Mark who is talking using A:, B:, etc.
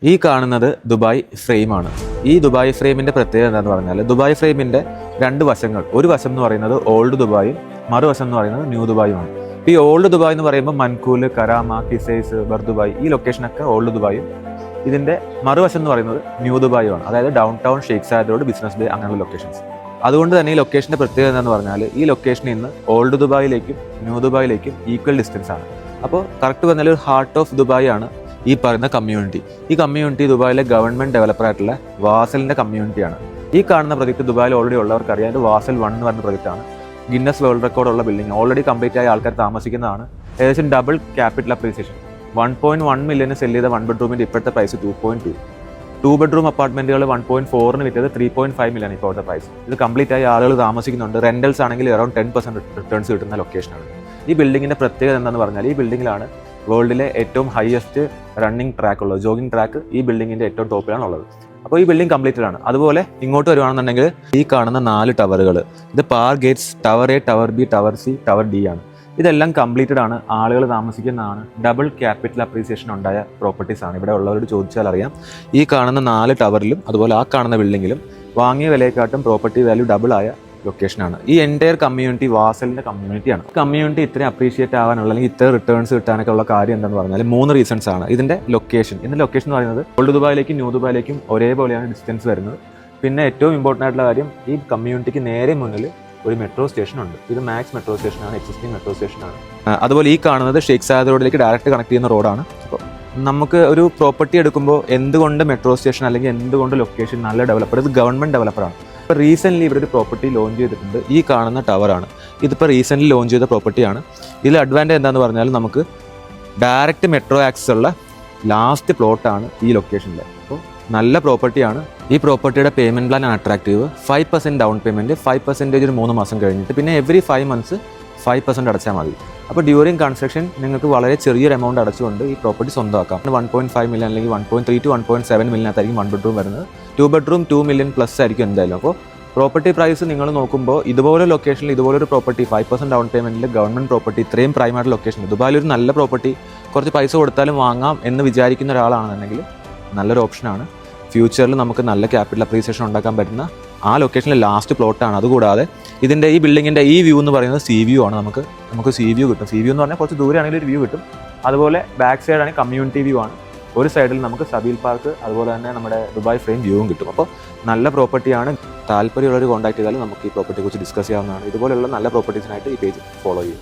A: ഈ കാണുന്നത് ദുബായ് ഫ്രെയിമാണ്. ഈ ദുബായ് ഫ്രെയിമിന്റെ പ്രത്യേകത എന്താണെന്ന് പറഞ്ഞാൽ, ദുബായ് ഫ്രെയിമിന്റെ രണ്ട് വശങ്ങൾ, ഒരു വശം എന്ന് പറയുന്നത് ഓൾഡ് ദുബായും മറുവശം എന്ന് പറയുന്നത് ന്യൂ ദുബായുമാണ്. ഈ ഓൾഡ് ദുബായ് എന്ന് പറയുമ്പോൾ മൻകൂല്, കരാമ, കിസൈസ്, ബർദുബായ്, ഈ ലൊക്കേഷനൊക്കെ ഓൾഡ് ദുബായും, ഇതിന്റെ മറുവശം എന്ന് പറയുന്നത് ന്യൂ ദുബായുമാണ്. അതായത് down town, Sheikh Zayed road, business bay, അങ്ങനെയുള്ള ലൊക്കേഷൻസ്. അതുകൊണ്ട് തന്നെ ഈ ലൊക്കേഷന്റെ പ്രത്യേകത എന്താണെന്ന് പറഞ്ഞാൽ, ഈ ലൊക്കേഷനിൽ നിന്ന് ഓൾഡ് ദുബായിലേക്കും ന്യൂ ദുബായിലേക്കും ഈക്വൽ ഡിസ്റ്റൻസ് ആണ്. അപ്പോൾ കറക്റ്റ് പറഞ്ഞാൽ ഒരു ഹാർട്ട് ഓഫ് ദുബായ് ആണ് ഈ പറയുന്ന കമ്മ്യൂണിറ്റി. ഈ കമ്മ്യൂണിറ്റി ദുബായിലെ ഗവൺമെന്റ് ഡെവലപ്പറായിട്ടുള്ള വാസലിന്റെ കമ്മ്യൂണിറ്റിയാണ്. ഈ കാണുന്ന പ്രൊജക്ട് ദുബായിൽ ഓൾറെഡി ഉള്ളവർക്കറിയാം. ഇത് വാസൽ 1 എന്ന് പറഞ്ഞ പ്രൊജക്റ്റാണ്. ഗിന്നസ് വേൾഡ് റെക്കോർഡുള്ള ബിൽഡിംഗ്, ഓൾറെഡി കംപ്ലീറ്റ് ആയ ആൾക്കാർ താമസിക്കുന്നതാണ്. ഏകദേശം ഡബിൾ ക്യാപിറ്റൽ അപ്രീസിയേഷൻ. 1.1 മില്യന് സെല് ചെയ്ത 1 ബെഡ്റൂമിന്റെ ഇപ്പോഴത്തെ പ്രൈസ് 2.2. 2 ബെഡ്റൂം അപ്പാർട്ട്മെന്റുകൾ 1.4 വിറ്റത് 3.5 മില്യൺ ഇപ്പോഴത്തെ പ്രൈസ്. ഇത് കംപ്ലീറ്റ് ആയി ആളുകൾ താമസിക്കുന്നുണ്ട്. റെന്റൽസ് ആണെങ്കിൽ അറൌണ്ട് 10% റിട്ടേൺസ് കിട്ടുന്ന ലൊക്കേഷനാണ്. ഈ ബിൽഡിങ്ങിന്റെ പ്രത്യേകത എന്താണെന്ന് പറഞ്ഞാൽ, ഈ ബിൽഡിങ്ങിലാണ് വേൾഡിലെ ഏറ്റവും ഹയസ്റ്റ് റണ്ണിങ് ട്രാക്ക് ഉള്ളത്. ജോഗിങ് ട്രാക്ക് ഈ ബിൽഡിങ്ങിന്റെ ഏറ്റവും ടോപ്പിലാണ് ഉള്ളത്. അപ്പോൾ ഈ ബിൽഡിംഗ് കംപ്ലീറ്റഡ് ആണ്. അതുപോലെ ഇങ്ങോട്ട് വരുവാണെന്നുണ്ടെങ്കിൽ ഈ കാണുന്ന 4 ടവറുകൾ, ഇത് പാർ ഗേറ്റ്സ്, tower A, tower B, tower C, tower D ആണ്. ഇതെല്ലാം കംപ്ലീറ്റഡ് ആണ്, ആളുകൾ താമസിക്കുന്നതാണ്. ഡബിൾ ക്യാപിറ്റൽ അപ്രീസിയേഷൻ ഉണ്ടായ പ്രോപ്പർട്ടീസ് ആണ്. ഇവിടെ ഉള്ളവരോട് ചോദിച്ചാൽ അറിയാം. ഈ കാണുന്ന 4 ടവറിലും അതുപോലെ ആ കാണുന്ന ബിൽഡിങ്ങിലും വാങ്ങിയ വിലയെക്കാട്ടും പ്രോപ്പർട്ടി വാല്യൂ ഡബിൾ ആയ ലൊക്കേഷനാണ്. ഈ എൻറ്റയർ കമ്മ്യൂണിറ്റി വാസലിന്റെ കമ്മ്യൂണിറ്റിയാണ്. കമ്മ്യൂണിറ്റി ഇത്രയും അപ്രീഷിയേറ്റ് ആവാനുള്ള, അല്ലെങ്കിൽ ഇത്ര റിട്ടേൺസ് കിട്ടാനൊക്കെ ഉള്ള കാര്യം എന്താണെന്ന് പറഞ്ഞാൽ 3 റീസൺസ് ആണ്. ഇതിന്റെ ലൊക്കേഷൻ എന്ന് പറയുന്നത് ഓൾഡ് ദുബായിലേക്കും ന്യൂ ദുബായിലേക്കും ഒരേപോലെയാണ് ഡിസ്റ്റൻസ് വരുന്നത്. പിന്നെ ഏറ്റവും ഇമ്പോർട്ടൻ്റ് ആയിട്ടുള്ള കാര്യം, ഈ കമ്മ്യൂണിറ്റിക്ക് നേരെ മുന്നിൽ ഒരു മെട്രോ സ്റ്റേഷൻ ഉണ്ട്. ഇത് മാക്സ് മെട്രോ സ്റ്റേഷനാണ്, എക്സിസ്റ്റിംഗ് മെട്രോ സ്റ്റേഷനാണ്. അതുപോലെ ഈ കാണുന്നത് ഷെയ്ഖ് സായദ് റോഡിലേക്ക് ഡയറക്റ്റ് കണക്ട് ചെയ്യുന്ന റോഡാണ്. അപ്പോൾ നമുക്ക് ഒരു പ്രോപ്പർട്ടി എടുക്കുമ്പോൾ എന്തുകൊണ്ട് മെട്രോ സ്റ്റേഷൻ അല്ലെങ്കിൽ എന്തുകൊണ്ട് ലൊക്കേഷൻ നല്ല ഡെവലപ്പർ, ഇത് ഗവൺമെന്റ് ഡെവലപ്പറാണ്. ഇപ്പോൾ റീസെൻ്റ്ലി ഇവിടെ ഒരു പ്രോപ്പർട്ടി ലോഞ്ച് ചെയ്തിട്ടുണ്ട്. ഈ കാണുന്ന ടവറാണ്. ഇതിപ്പോൾ റീസെൻ്റ്ലി ലോഞ്ച് ചെയ്ത പ്രോപ്പർട്ടിയാണ്. ഇതിൽ അഡ്വാൻറ്റേജ് എന്താണെന്ന് പറഞ്ഞാൽ, നമുക്ക് ഡയറക്റ്റ് മെട്രോ ആക്സസ് ഉള്ള ലാസ്റ്റ് പ്ലോട്ടാണ് ഈ ലൊക്കേഷനിൽ. അപ്പോൾ നല്ല പ്രോപ്പർട്ടിയാണ്. ഈ പ്രോപ്പർട്ടിയുടെ പേയ്മെൻറ്റ് പ്ലാൻ ആണ് അട്രാക്റ്റീവ്. 5% ഡൗൺ പേയ്മെൻറ്റ്, 5% ഒരു 3 മാസം കഴിഞ്ഞിട്ട്, പിന്നെ എവറി 5 മന്ത്സ് 5% അടച്ചാൽ മതി. അപ്പോൾ ഡ്യൂറിങ് കൺസ്ട്രക്ഷൻ നിങ്ങൾക്ക് വളരെ ചെറിയൊരു എമൗണ്ട് അടച്ചുകൊണ്ട് ഈ പ്രോപ്പർട്ടി സ്വന്തമാക്കാം. 1.5 മില്യൺ അല്ലെങ്കിൽ 1.3 to 1.7 മില്യനകത്തായിരിക്കും 1 ബെഡ്റൂം വരുന്നത്. 2 ബെഡ്റൂം 2 മില്യൺ പ്ലസ് ആയിരിക്കും എന്തായാലും. അപ്പോൾ പ്രോപ്പർട്ടി പ്രൈസ് നിങ്ങൾ നോക്കുമ്പോൾ ഇതുപോലെ ലൊക്കേഷനിൽ ഇതുപോലൊരു പ്രോപ്പർട്ടി 5% ഡൗൺ പേയ്മെൻറ്റിൽ ഗവൺമെൻറ് പ്രോപ്പർട്ടി ഇത്രയും പ്രൈമായിട്ട് ലൊക്കേഷൻ, ദുബായിലൊരു നല്ല പ്രോപ്പർട്ടി കുറച്ച് പൈസ കൊടുത്താലും വാങ്ങാം എന്ന് വിചാരിക്കുന്ന ഒരാളാണെന്നുണ്ടെങ്കിൽ നല്ലൊരു ഓപ്ഷനാണ്. ഫ്യൂച്ചറിൽ നമുക്ക് നല്ല ക്യാപിറ്റൽ അപ്രീസിയേഷൻ ഉണ്ടാക്കാൻ പറ്റുന്ന ആ ലൊക്കേഷനിലെ ലാസ്റ്റ് പ്ലോട്ടാണ്. അതുകൂടാതെ ഇതിൻ്റെ ഈ ബിൽഡിങ്ങിൻ്റെ ഈ വ്യൂ എന്ന് പറയുന്നത് സീ വ്യൂ ആണ്. നമുക്ക് സീ വ്യൂ കിട്ടും. സീ വ്യൂ എന്ന് പറഞ്ഞാൽ കുറച്ച് ദൂരെയാണെങ്കിൽ ഒരു വ്യൂ കിട്ടും. അതുപോലെ ബാക്ക് സൈഡ് ആണെങ്കിൽ കമ്മ്യൂണിറ്റി വ്യൂ ആണ്. ഒരു സൈഡിൽ നമുക്ക് സബീൽ പാർക്ക്, അതുപോലെ തന്നെ നമ്മുടെ ദുബായ് ഫ്രെയിം വ്യൂവും കിട്ടും. അപ്പോൾ നല്ല പ്രോപ്പർട്ടിയാണ്. താല്പര്യമുള്ളവർ കോൺടാക്ട് ചെയ്താലും നമുക്ക് ഈ പ്രോപ്പർട്ടിയെ കുറിച്ച് ഡിസ്കസ് ചെയ്യാവുന്നതാണ്. ഇതുപോലെയുള്ള നല്ല പ്രോപ്പർട്ടീസിനായിട്ട് ഈ പേജ് ഫോളോ ചെയ്യും.